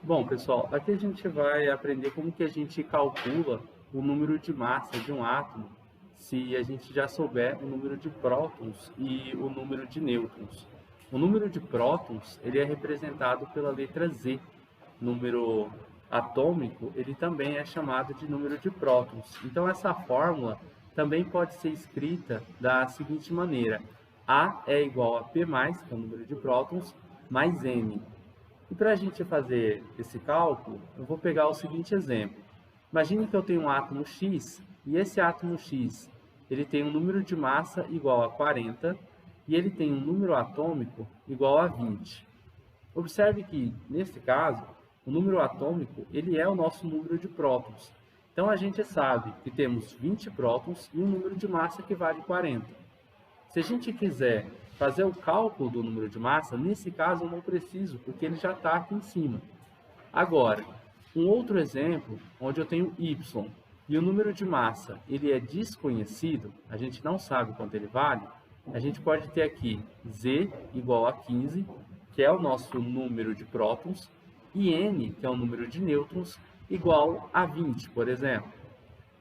Bom, pessoal, aqui a gente vai aprender como que a gente calcula o número de massa de um átomo se a gente já souber o número de prótons e o número de nêutrons. O número de prótons, ele é representado pela letra Z. Número atômico, ele também é chamado de número de prótons. Então essa fórmula também pode ser escrita da seguinte maneira: A é igual a P+, que é o número de prótons, mais N. E para a gente fazer esse cálculo, eu vou pegar o seguinte exemplo. Imagine que eu tenho um átomo X, e esse átomo X ele tem um número de massa igual a 40, e ele tem um número atômico igual a 20. Observe que, nesse caso, o número atômico ele é o nosso número de prótons. Então a gente sabe que temos 20 prótons e um número de massa que vale 40. Se a gente quiser fazer o cálculo do número de massa, nesse caso eu não preciso, porque ele já está aqui em cima. Agora, um outro exemplo, onde eu tenho y e o número de massa ele é desconhecido, a gente não sabe quanto ele vale, a gente pode ter aqui z igual a 15, que é o nosso número de prótons, e n, que é o número de nêutrons, igual a 20, por exemplo.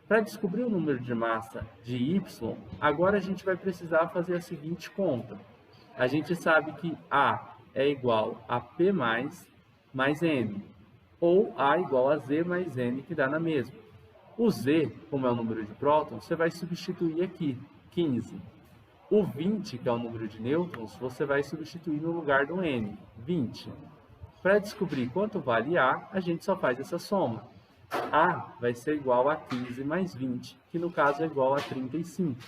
Para descobrir o número de massa de y, agora a gente vai precisar fazer a seguinte conta. A gente sabe que A é igual a P mais N, ou A igual a Z mais N, que dá na mesma. O Z, como é o número de prótons, você vai substituir aqui, 15. O 20, que é o número de nêutrons, você vai substituir no lugar do N, 20. Para descobrir quanto vale A gente só faz essa soma. A vai ser igual a 15 mais 20, que no caso é igual a 35.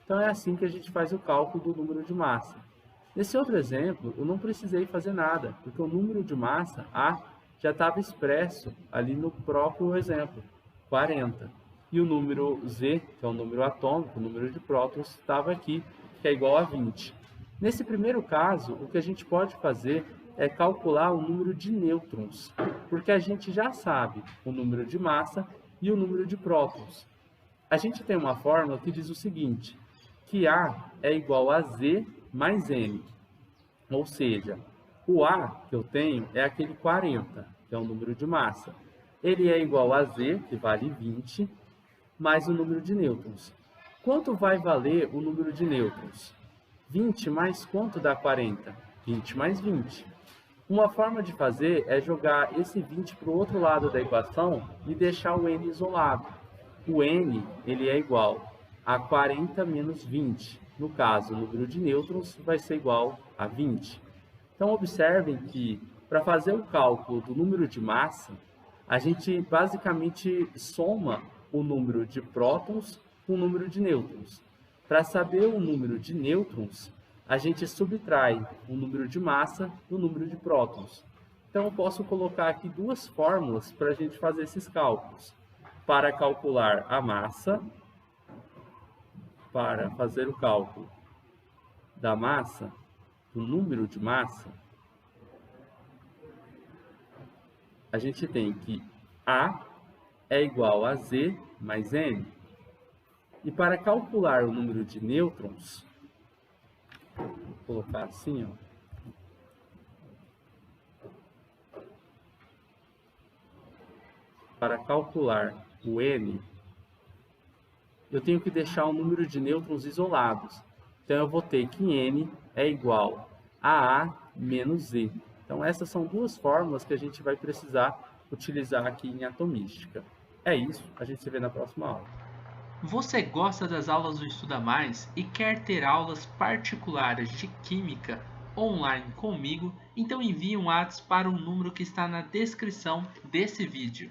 Então é assim que a gente faz o cálculo do número de massa. Nesse outro exemplo, eu não precisei fazer nada, porque o número de massa, A, já estava expresso ali no próprio exemplo, 40. E o número Z, que é o número atômico, o número de prótons, estava aqui, que é igual a 20. Nesse primeiro caso, o que a gente pode fazer é calcular o número de nêutrons, porque a gente já sabe o número de massa e o número de prótons. A gente tem uma fórmula que diz o seguinte, que A é igual a Z mais N, ou seja, o A que eu tenho é aquele 40, que é o número de massa. Ele é igual a Z, que vale 20, mais o número de nêutrons. Quanto vai valer o número de nêutrons? 20 mais quanto dá 40? 20 mais 20. Uma forma de fazer é jogar esse 20 para o outro lado da equação e deixar o n isolado. O n ele é igual a 40 menos 20. No caso, o número de nêutrons vai ser igual a 20. Então, observem que, para fazer o cálculo do número de massa, a gente basicamente soma o número de prótons com o número de nêutrons. Para saber o número de nêutrons, a gente subtrai o número de massa do número de prótons. Então, eu posso colocar aqui duas fórmulas para a gente fazer esses cálculos. Para calcular a massa, para fazer o cálculo da massa, do número de massa, a gente tem que A é igual a Z mais N. E para calcular o número de nêutrons, vou colocar assim, ó. Para calcular o N, eu tenho que deixar o número de nêutrons isolados. Então, eu vou ter que N é igual a A menos Z. Então, essas são duas fórmulas que a gente vai precisar utilizar aqui em atomística. É isso, a gente se vê na próxima aula. Você gosta das aulas do Estuda Mais e quer ter aulas particulares de Química online comigo? Então envie um WhatsApp para o número que está na descrição desse vídeo.